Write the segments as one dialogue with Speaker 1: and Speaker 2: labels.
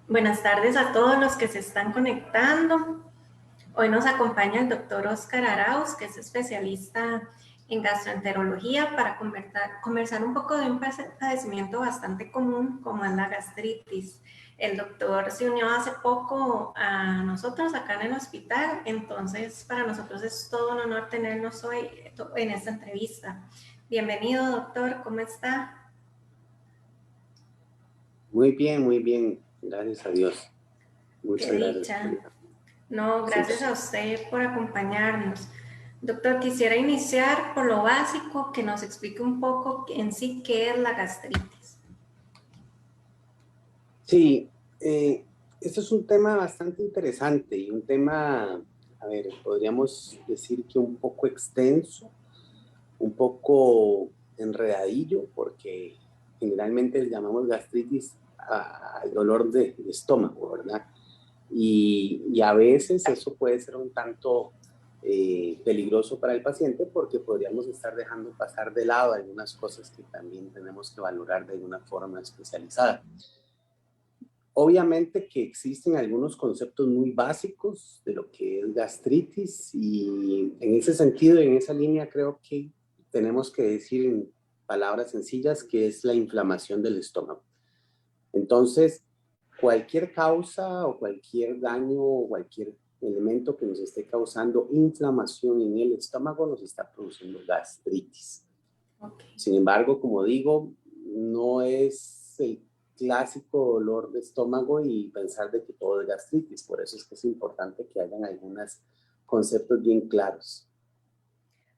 Speaker 1: Buenas tardes a todos los que se están conectando. Hoy nos acompaña el doctor Oscar Arauz, que es especialista en gastroenterología, para conversar un poco de un padecimiento bastante común como es la gastritis. El doctor se unió hace poco a nosotros acá en el hospital, entonces para nosotros es todo un honor tenernos hoy en esta entrevista. Bienvenido, doctor, ¿cómo está?
Speaker 2: Muy bien, gracias a Dios.
Speaker 1: Qué
Speaker 2: Muchas gracias.
Speaker 1: dicha. No,
Speaker 2: Sí.
Speaker 1: gracias a usted por acompañarnos. Doctor, quisiera iniciar por lo básico, que nos explique un poco en sí qué es la gastritis.
Speaker 2: Sí, esto es un tema bastante interesante y un tema, a ver, podríamos decir que un poco extenso, un poco enredadillo, porque generalmente le llamamos gastritis al dolor de estómago, ¿verdad? Y a veces eso puede ser un tanto peligroso para el paciente porque podríamos estar dejando pasar de lado algunas cosas que también tenemos que valorar de alguna forma especializada. Obviamente que existen algunos conceptos muy básicos de lo que es gastritis y en ese sentido, en esa línea creo que tenemos que decir en palabras sencillas que es la inflamación del estómago. Entonces, cualquier causa o cualquier daño o cualquier elemento que nos esté causando inflamación en el estómago nos está produciendo gastritis.
Speaker 1: Okay.
Speaker 2: Sin embargo, como digo, no es el clásico dolor de estómago y pensar de que todo es gastritis. Por eso es que es importante que hayan algunos conceptos bien claros.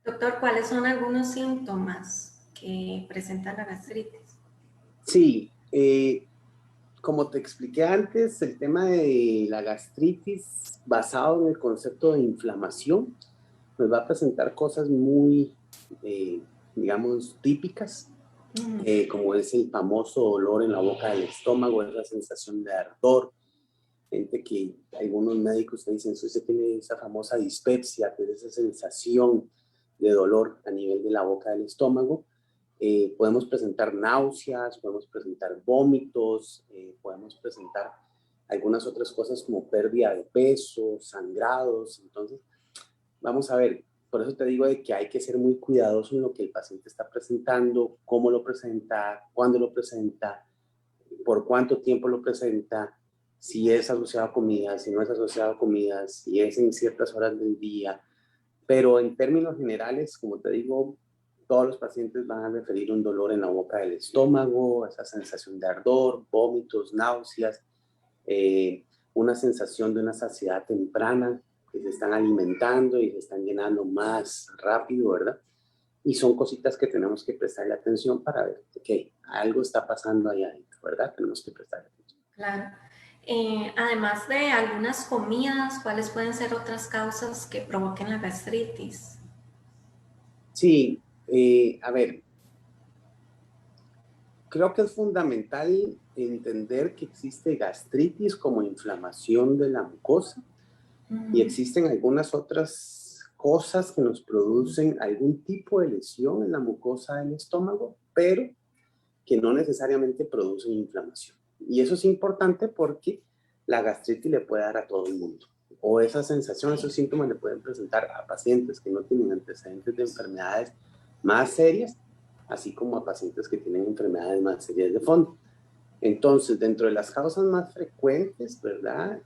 Speaker 1: Doctor, ¿cuáles son algunos síntomas que presenta la gastritis?
Speaker 2: Sí, como te expliqué antes, el tema de la gastritis basado en el concepto de inflamación nos va a presentar cosas muy, digamos, típicas, como es el famoso dolor en la boca del estómago, esa sensación de ardor. Gente que algunos médicos te dicen, usted tiene esa famosa dispepsia, que es esa sensación de dolor a nivel de la boca del estómago. Podemos presentar náuseas, podemos presentar vómitos, podemos presentar algunas otras cosas como pérdida de peso, sangrados. Entonces, vamos a ver, por eso te digo de que hay que ser muy cuidadoso en lo que el paciente está presentando, cómo lo presenta, cuándo lo presenta, por cuánto tiempo lo presenta, si es asociado a comidas, si no es asociado a comidas, si es en ciertas horas del día. Pero en términos generales, como te digo, todos los pacientes van a referir un dolor en la boca del estómago, esa sensación de ardor, vómitos, náuseas, una sensación de una saciedad temprana, que se están alimentando y se están llenando más rápido, ¿verdad? Y son cositas que tenemos que prestarle atención para ver, ok, algo está pasando ahí adentro, ¿verdad? Tenemos que prestarle atención.
Speaker 1: Claro. Además de algunas comidas, ¿cuáles pueden ser otras causas que provoquen la gastritis?
Speaker 2: Sí, a ver, creo que es fundamental entender que existe gastritis como inflamación de la mucosa y existen algunas otras cosas que nos producen algún tipo de lesión en la mucosa del estómago, pero que no necesariamente producen inflamación. Y eso es importante porque la gastritis le puede dar a todo el mundo. O esa sensación, esos síntomas le pueden presentar a pacientes que no tienen antecedentes de enfermedades más serias, así como a pacientes que tienen enfermedades más serias de fondo. Entonces, dentro de las causas más frecuentes, ¿verdad?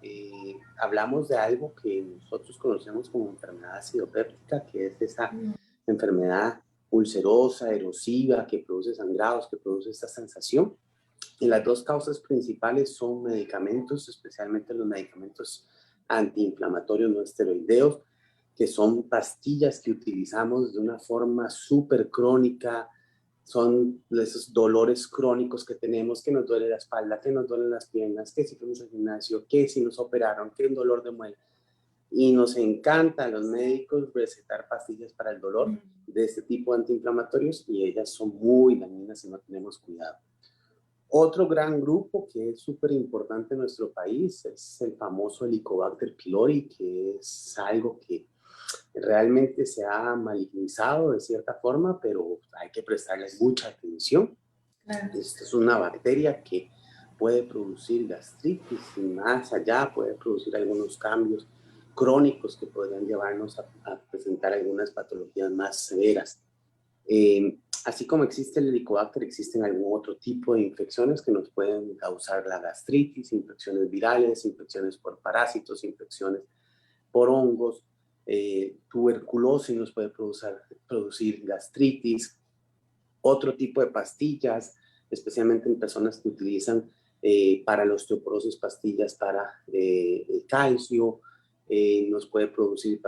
Speaker 2: Hablamos de algo que nosotros conocemos como enfermedad acidopéptica, que es esa enfermedad ulcerosa, erosiva, que produce sangrados, que produce esta sensación. Y las dos causas principales son medicamentos, especialmente los medicamentos antiinflamatorios no esteroideos, que son pastillas que utilizamos de una forma súper crónica, son esos dolores crónicos que tenemos, que nos duele la espalda, que nos duelen las piernas, que si fuimos al gimnasio, que si nos operaron, que un dolor de muela. Y nos encanta a los médicos recetar pastillas para el dolor de este tipo de antiinflamatorios y ellas son muy dañinas si no tenemos cuidado. Otro gran grupo que es súper importante en nuestro país es el famoso Helicobacter pylori, que es algo que realmente se ha malignizado de cierta forma, pero hay que prestarle mucha atención.
Speaker 1: Claro.
Speaker 2: Esta es una bacteria que puede producir gastritis y más allá puede producir algunos cambios crónicos que podrían llevarnos a presentar algunas patologías más severas. Así como existe el Helicobacter, existen algún otro tipo de infecciones que nos pueden causar la gastritis, infecciones virales, infecciones por parásitos, infecciones por hongos, tuberculosis nos puede producir gastritis, otro tipo de pastillas, especialmente en personas que utilizan para la osteoporosis pastillas para el calcio, nos puede producir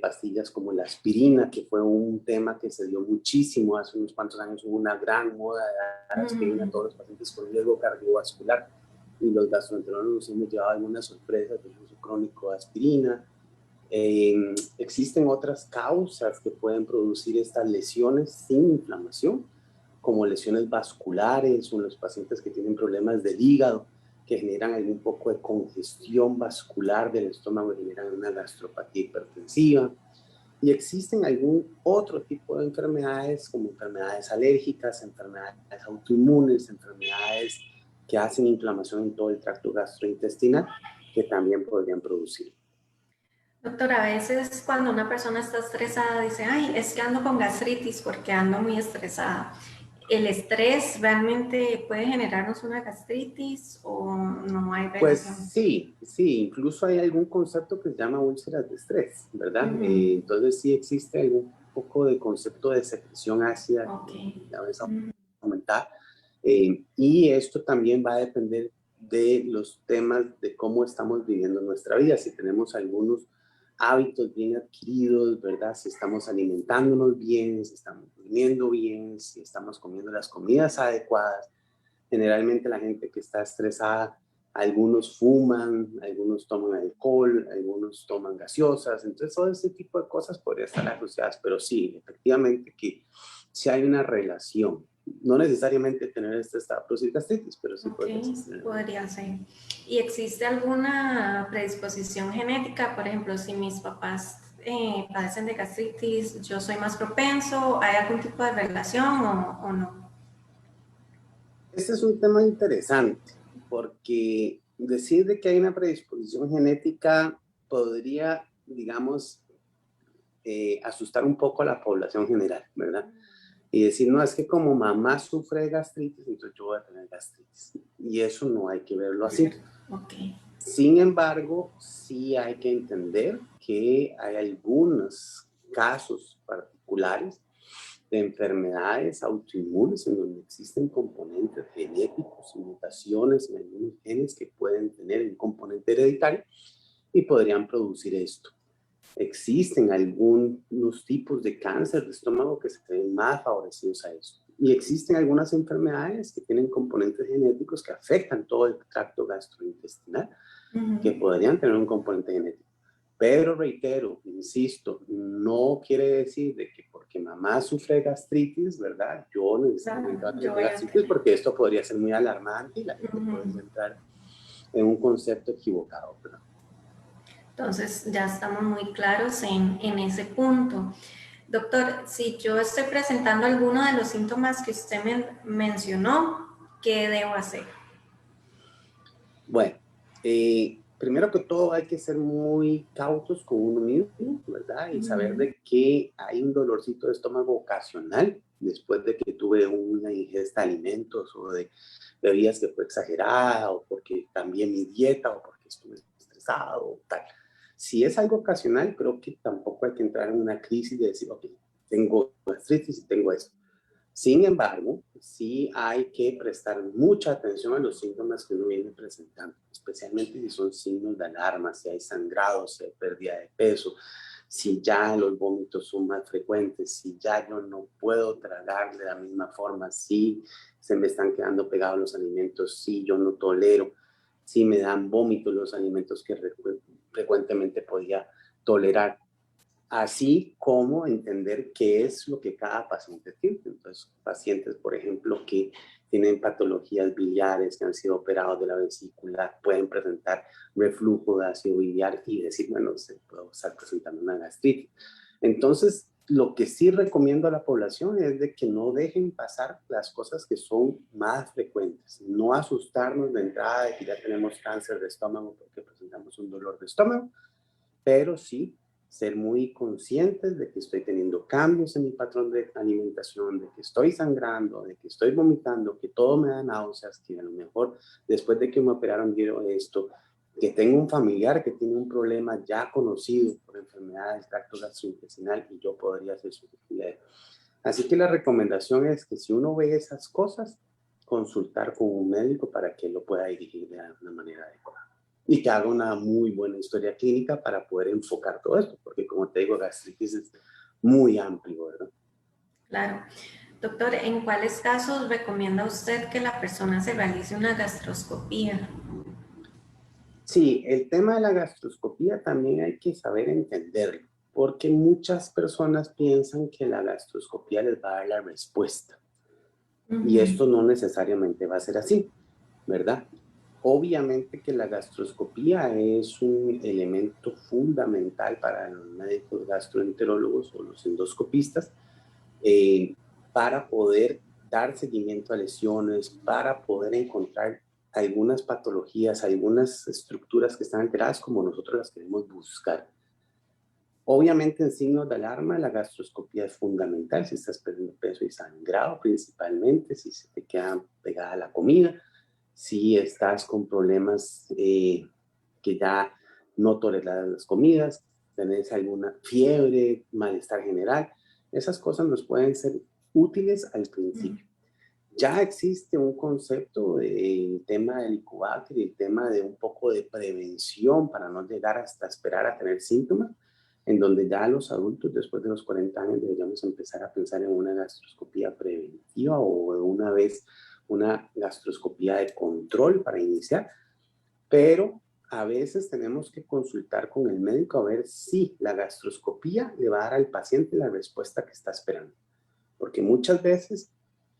Speaker 2: pastillas como la aspirina, que fue un tema que se dio muchísimo hace unos cuantos años, hubo una gran moda de dar aspirina a todos los pacientes con riesgo cardiovascular y los gastroenterólogos nos hemos llevado algunas sorpresas del uso crónico de aspirina. Existen otras causas que pueden producir estas lesiones sin inflamación, como lesiones vasculares o en los pacientes que tienen problemas del hígado, que generan algún poco de congestión vascular del estómago y generan una gastropatía hipertensiva. Y existen algún otro tipo de enfermedades, como enfermedades alérgicas, enfermedades autoinmunes, enfermedades que hacen inflamación en todo el tracto gastrointestinal, que también podrían producir.
Speaker 1: Doctora, a veces cuando una persona está estresada dice, ay, es que ando con gastritis porque ando muy estresada. ¿El estrés realmente puede generarnos una gastritis o no hay
Speaker 2: Pues
Speaker 1: relación?
Speaker 2: sí, incluso hay algún concepto que se llama úlceras de estrés, ¿verdad? Entonces sí existe algún poco de concepto de secreción ácida que a veces aumentar. Y esto también va a depender de los temas de cómo estamos viviendo nuestra vida. Si tenemos algunos hábitos bien adquiridos, ¿verdad? Si estamos alimentándonos bien, si estamos durmiendo bien, si estamos comiendo las comidas adecuadas. Generalmente la gente que está estresada, algunos fuman, algunos toman alcohol, algunos toman gaseosas, entonces todo ese tipo de cosas podrían estar asociadas, pero sí, efectivamente que sí hay una relación. No necesariamente tener este estado de gastritis, pero sí puede existir.
Speaker 1: Podría ser. ¿Y existe alguna predisposición genética? Por ejemplo, si mis papás padecen de gastritis, ¿yo soy más propenso? ¿Hay algún tipo de relación o no?
Speaker 2: Este es un tema interesante, porque decir de que hay una predisposición genética podría, digamos, asustar un poco a la población general, ¿verdad? Y decir, no, es que como mamá sufre de gastritis, entonces yo voy a tener gastritis. Y eso no hay que verlo así. Sin embargo, sí hay que entender que hay algunos casos particulares de enfermedades autoinmunes en donde existen componentes genéticos y mutaciones en algunos genes que pueden tener un componente hereditario y podrían producir esto. Existen algunos tipos de cáncer de estómago que se ven más favorecidos a eso. Y existen algunas enfermedades que tienen componentes genéticos que afectan todo el tracto gastrointestinal, que podrían tener un componente genético. Pero reitero, insisto, no quiere decir de que porque mamá sufre gastritis, ¿verdad? Yo necesariamente voy a tener gastritis, porque esto podría ser muy alarmante y la gente puede entrar en un concepto equivocado, ¿verdad?
Speaker 1: Entonces ya estamos muy claros en ese punto. Doctor, si yo estoy presentando alguno de los síntomas que usted mencionó, ¿qué debo hacer?
Speaker 2: Bueno, primero que todo hay que ser muy cautos con uno mismo, ¿verdad? Y saber de que hay un dolorcito de estómago ocasional después de que tuve una ingesta de alimentos o de bebidas que fue exagerada o porque cambié mi dieta o porque estuve estresado o tal. Si es algo ocasional, creo que tampoco hay que entrar en una crisis de decir, ok, tengo gastritis y tengo esto. Sin embargo, sí hay que prestar mucha atención a los síntomas que uno viene presentando, especialmente si son signos de alarma, si hay sangrado, si hay pérdida de peso, si ya los vómitos son más frecuentes, si ya yo no puedo tragar de la misma forma, si se me están quedando pegados los alimentos, si yo no tolero, si me dan vómitos los alimentos que frecuentemente podía tolerar. Así como entender qué es lo que cada paciente tiene. Entonces, pacientes, por ejemplo, que tienen patologías biliares, que han sido operados de la vesícula, pueden presentar reflujo de ácido biliar y decir, bueno, se puede estar presentando una gastritis. Entonces, lo que sí recomiendo a la población es de que no dejen pasar las cosas que son más frecuentes. No asustarnos de entrada de que ya tenemos cáncer de estómago porque presentamos un dolor de estómago, pero sí ser muy conscientes de que estoy teniendo cambios en mi patrón de alimentación, de que estoy sangrando, de que estoy vomitando, que todo me da náuseas, que a lo mejor después de que me operaron dieron esto, que tengo un familiar que tiene un problema ya conocido por enfermedad del tracto gastrointestinal y yo podría ser susceptible. Así que la recomendación es que si uno ve esas cosas, consultar con un médico para que lo pueda dirigir de una manera adecuada y que haga una muy buena historia clínica para poder enfocar todo esto, porque como te digo, gastritis es muy amplio, ¿verdad?
Speaker 1: Claro. Doctor, ¿en cuáles casos recomienda usted que la persona se realice una gastroscopía?
Speaker 2: Sí, el tema de la gastroscopía también hay que saber entenderlo, porque muchas personas piensan que la gastroscopía les va a dar la respuesta y esto no necesariamente va a ser así, ¿verdad? Obviamente que la gastroscopía es un elemento fundamental para los médicos gastroenterólogos o los endoscopistas eh, para poder dar seguimiento a lesiones, para poder encontrar algunas patologías, algunas estructuras que están alteradas como nosotros las queremos buscar. Obviamente en signos de alarma la gastroscopía es fundamental si estás perdiendo peso y sangrado principalmente, si se te queda pegada la comida, si estás con problemas que ya no toleras las comidas, tenés alguna fiebre, malestar general, esas cosas nos pueden ser útiles al principio. Ya existe un concepto del tema del Helicobacter y el tema de un poco de prevención para no llegar hasta esperar a tener síntomas, en donde ya los adultos después de los 40 años deberíamos empezar a pensar en una gastroscopía preventiva o de una vez una gastroscopía de control para iniciar, pero a veces tenemos que consultar con el médico a ver si la gastroscopía le va a dar al paciente la respuesta que está esperando. Porque muchas veces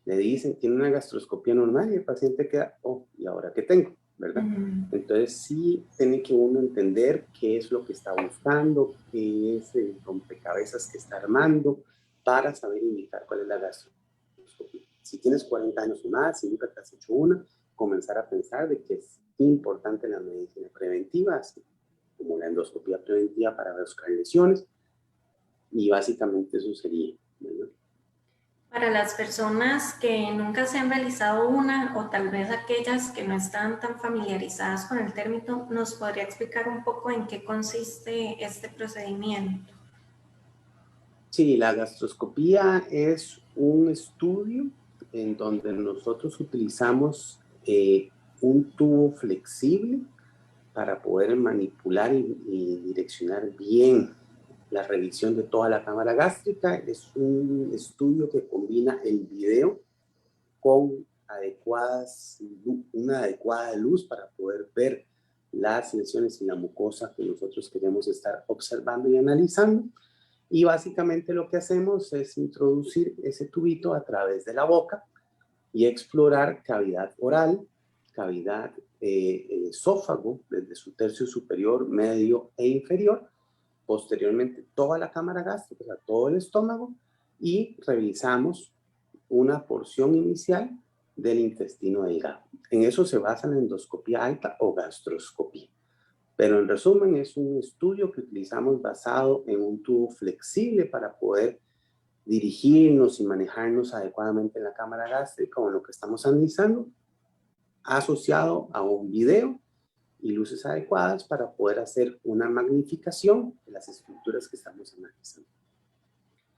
Speaker 2: le dicen, tiene una gastroscopía normal y el paciente queda, oh, ¿y ahora qué tengo? ¿Verdad? Entonces sí tiene que uno entender qué es lo que está buscando, qué es el rompecabezas que está armando para saber indicar cuál es la gastroscopía. Si tienes 40 años o más, si nunca te has hecho una, comenzar a pensar de que es importante la medicina preventiva, así como la endoscopía preventiva para buscar lesiones, y básicamente eso sería, ¿verdad?
Speaker 1: Para las personas que nunca se han realizado una o tal vez aquellas que no están tan familiarizadas con el término, ¿nos podría explicar un poco en qué consiste este procedimiento?
Speaker 2: Sí, la gastroscopía es un estudio en donde nosotros utilizamos un tubo flexible para poder manipular y direccionar bien la revisión de toda la cámara gástrica. Es un estudio que combina el video con una adecuada luz para poder ver las lesiones en la mucosa que nosotros queremos estar observando y analizando. Y básicamente lo que hacemos es introducir ese tubito a través de la boca y explorar cavidad oral, cavidad esófago, desde su tercio superior, medio e inferior, posteriormente toda la cámara gástrica, o sea, todo el estómago, y revisamos una porción inicial del intestino delgado. En eso se basa la endoscopía alta o gastroscopía. Pero en resumen es un estudio que utilizamos basado en un tubo flexible para poder dirigirnos y manejarnos adecuadamente en la cámara gástrica o en lo que estamos analizando, asociado a un video y luces adecuadas para poder hacer una magnificación de las estructuras que estamos analizando.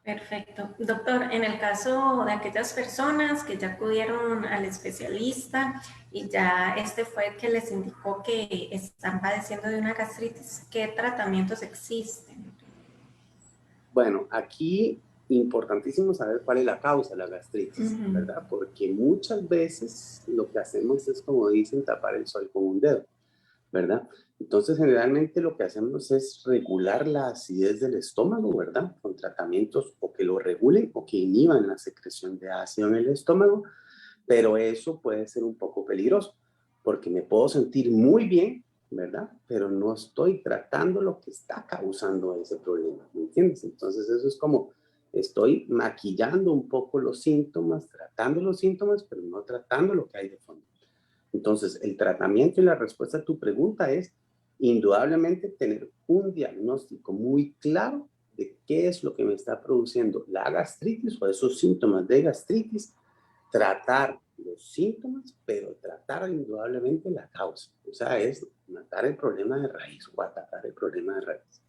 Speaker 1: Perfecto. Doctor, en el caso de aquellas personas que ya acudieron al especialista y ya este fue el que les indicó que están padeciendo de una gastritis, ¿qué tratamientos existen?
Speaker 2: Bueno, aquí importantísimo saber cuál es la causa de la gastritis, ¿verdad? Porque muchas veces lo que hacemos es, como dicen, tapar el sol con un dedo, ¿verdad? Entonces, generalmente lo que hacemos es regular la acidez del estómago, ¿verdad? Con tratamientos o que lo regulen o que inhiban la secreción de ácido en el estómago, pero eso puede ser un poco peligroso, porque me puedo sentir muy bien, ¿verdad? Pero no estoy tratando lo que está causando ese problema, ¿me entiendes? Entonces, eso es como Estoy maquillando un poco los síntomas, tratando los síntomas, pero no tratando lo que hay de fondo. Entonces, el tratamiento y la respuesta a tu pregunta es indudablemente tener un diagnóstico muy claro de qué es lo que me está produciendo la gastritis o esos síntomas de gastritis, tratar los síntomas, pero tratar indudablemente la causa. O sea, es matar el problema de raíz o atacar el problema de raíz.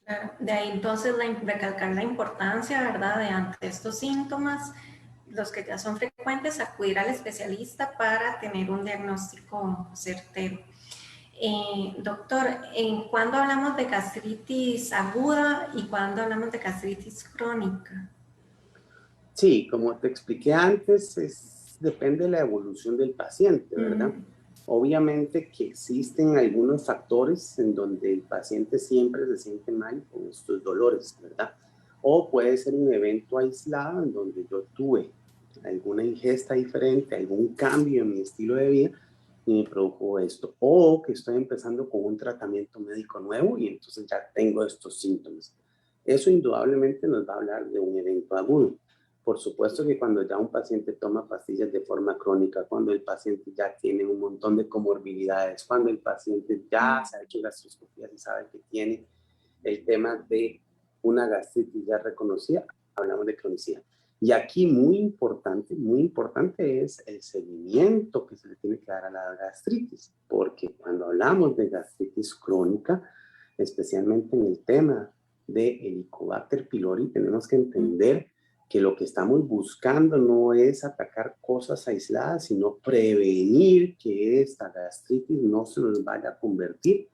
Speaker 1: Claro, de ahí entonces recalcar la importancia, ¿verdad?, de ante estos síntomas, los que ya son frecuentes, acudir al especialista para tener un diagnóstico certero. Doctor, ¿cuándo hablamos de gastritis aguda y cuándo hablamos de gastritis crónica?
Speaker 2: Sí, como te expliqué antes, depende de la evolución del paciente, ¿verdad? Obviamente que existen algunos factores en donde el paciente siempre se siente mal con estos dolores, ¿verdad? O puede ser un evento aislado en donde yo tuve alguna ingesta diferente, algún cambio en mi estilo de vida y me produjo esto. O que estoy empezando con un tratamiento médico nuevo y entonces ya tengo estos síntomas. Eso indudablemente nos va a hablar de un evento agudo. Por supuesto que cuando ya un paciente toma pastillas de forma crónica, cuando el paciente ya tiene un montón de comorbilidades, cuando el paciente ya se ha hecho gastroscopías y sabe que tiene el tema de una gastritis ya reconocida, hablamos de cronicidad. Y aquí muy importante es el seguimiento que se le tiene que dar a la gastritis, porque cuando hablamos de gastritis crónica, especialmente en el tema de Helicobacter pylori, tenemos que entender que lo que estamos buscando no es atacar cosas aisladas, sino prevenir que esta gastritis no se nos vaya a convertir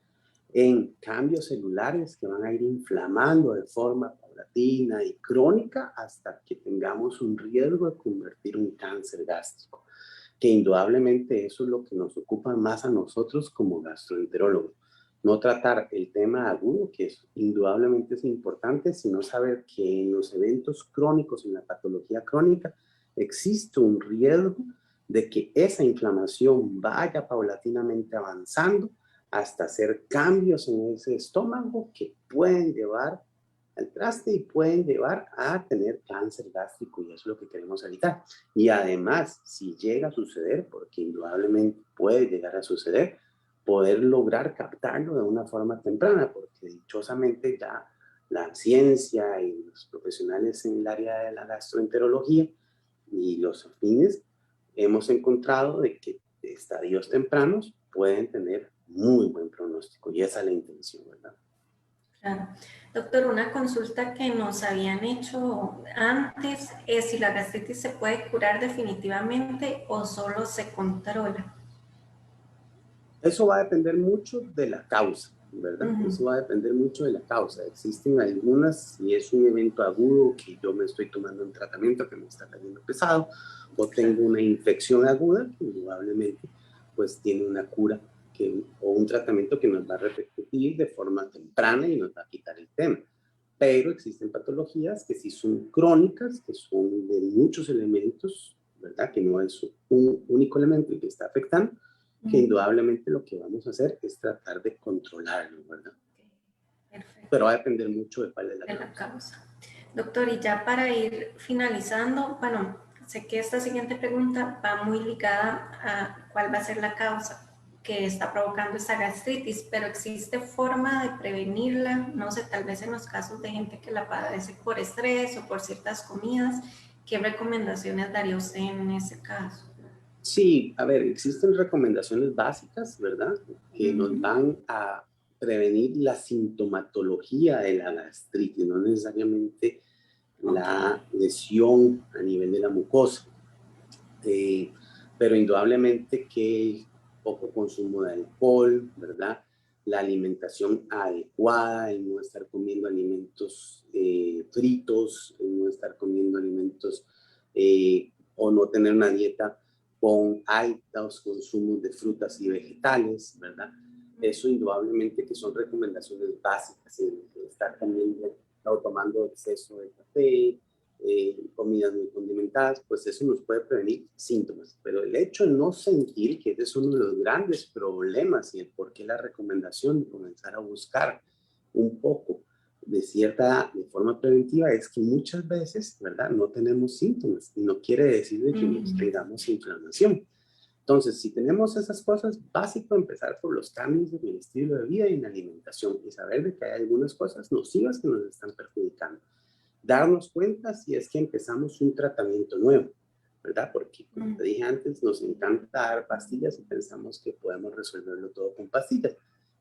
Speaker 2: en cambios celulares que van a ir inflamando de forma paulatina y crónica hasta que tengamos un riesgo de convertir un cáncer gástrico, que indudablemente eso es lo que nos ocupa más a nosotros como gastroenterólogos. No tratar el tema agudo, que es, indudablemente es importante, sino saber que en los eventos crónicos, en la patología crónica, existe un riesgo de que esa inflamación vaya paulatinamente avanzando hasta hacer cambios en ese estómago que pueden llevar al traste y pueden llevar a tener cáncer gástrico, y eso es lo que queremos evitar. Y además, si llega a suceder, porque indudablemente puede llegar a suceder, poder lograr captarlo de una forma temprana, porque dichosamente ya la ciencia y los profesionales en el área de la gastroenterología y los afines hemos encontrado de que estadios tempranos pueden tener muy buen pronóstico, y esa es la intención, ¿verdad?
Speaker 1: Claro. Doctor, una consulta que nos habían hecho antes es si la gastritis se puede curar definitivamente o solo se controla.
Speaker 2: Eso va a depender mucho de la causa, ¿verdad? Eso va a depender mucho de la causa. Existen algunas, si es un evento agudo que yo me estoy tomando un tratamiento que me está cayendo pesado, o tengo una infección aguda que indudablemente pues tiene una cura o un tratamiento que nos va a repercutir de forma temprana y nos va a quitar el tema. Pero existen patologías que sí son crónicas, que son de muchos elementos, ¿verdad? Que no es un único elemento el que está afectando, que indudablemente lo que vamos a hacer es tratar de controlarlo, ¿verdad?
Speaker 1: Perfecto.
Speaker 2: Pero va a depender mucho de cuál es
Speaker 1: la causa. Doctor, y ya para ir finalizando, bueno, sé que esta siguiente pregunta va muy ligada a cuál va a ser la causa que está provocando esta gastritis, pero ¿existe forma de prevenirla? No sé, tal vez en los casos de gente que la padece por estrés o por ciertas comidas, ¿qué recomendaciones daría usted en ese caso?
Speaker 2: Sí, a ver, existen recomendaciones básicas, ¿verdad? Que nos van a prevenir la sintomatología de la gastritis, no necesariamente la lesión a nivel de la mucosa. Pero indudablemente que el poco consumo de alcohol, ¿verdad? La alimentación adecuada, el no estar comiendo alimentos fritos, el no estar comiendo alimentos o no tener una dieta con altos consumos de frutas y vegetales, ¿verdad? Eso indudablemente que son recomendaciones básicas, estar comiendo o tomando exceso de café, comidas muy condimentadas, pues eso nos puede prevenir síntomas. Pero el hecho de no sentir, que ese es uno de los grandes problemas y el por qué la recomendación de comenzar a buscar un poco de forma preventiva es que muchas veces, ¿verdad? No tenemos síntomas y no quiere decir de que nos tengamos inflamación. Entonces, si tenemos esas cosas, básico empezar por los cambios en el estilo de vida y en la alimentación y saber de que hay algunas cosas nocivas que nos están perjudicando. Darnos cuenta si es que empezamos un tratamiento nuevo, ¿verdad? Porque, como te dije antes, nos encanta dar pastillas y pensamos que podemos resolverlo todo con pastillas.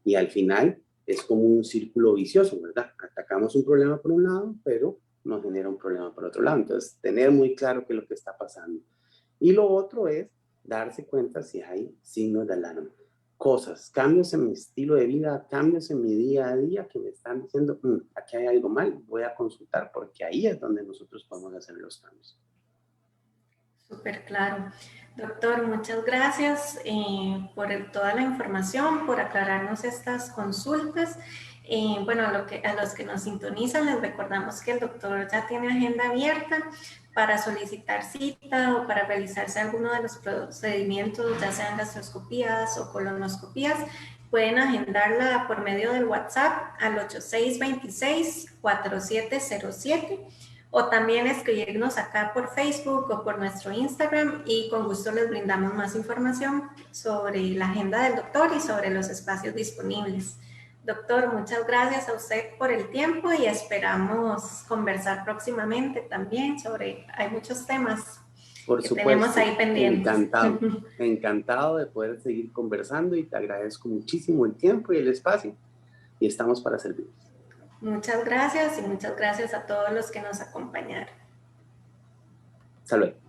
Speaker 2: Y al final es como un círculo vicioso, ¿verdad? Atacamos un problema por un lado, pero nos genera un problema por otro lado. Entonces, tener muy claro qué es lo que está pasando. Y lo otro es darse cuenta si hay signos de alarma. Cosas, cambios en mi estilo de vida, cambios en mi día a día que me están diciendo, aquí hay algo mal, voy a consultar, porque ahí es donde nosotros podemos hacer los cambios.
Speaker 1: Súper claro. Doctor, muchas gracias por toda la información, por aclararnos estas consultas. Bueno, a los que nos sintonizan les recordamos que el doctor ya tiene agenda abierta para solicitar cita o para realizarse alguno de los procedimientos, ya sean gastroscopías o colonoscopías. Pueden agendarla por medio del WhatsApp al 8626-4707 o también escribirnos acá por Facebook o por nuestro Instagram y con gusto les brindamos más información sobre la agenda del doctor y sobre los espacios disponibles. Doctor, muchas gracias a usted por el tiempo y esperamos conversar próximamente también hay muchos temas
Speaker 2: por
Speaker 1: que
Speaker 2: supuesto,
Speaker 1: tenemos ahí pendientes.
Speaker 2: encantado, encantado de poder seguir conversando y te agradezco muchísimo el tiempo y el espacio y estamos para servir.
Speaker 1: Muchas gracias y muchas gracias a todos los que nos acompañaron.
Speaker 2: Hasta luego.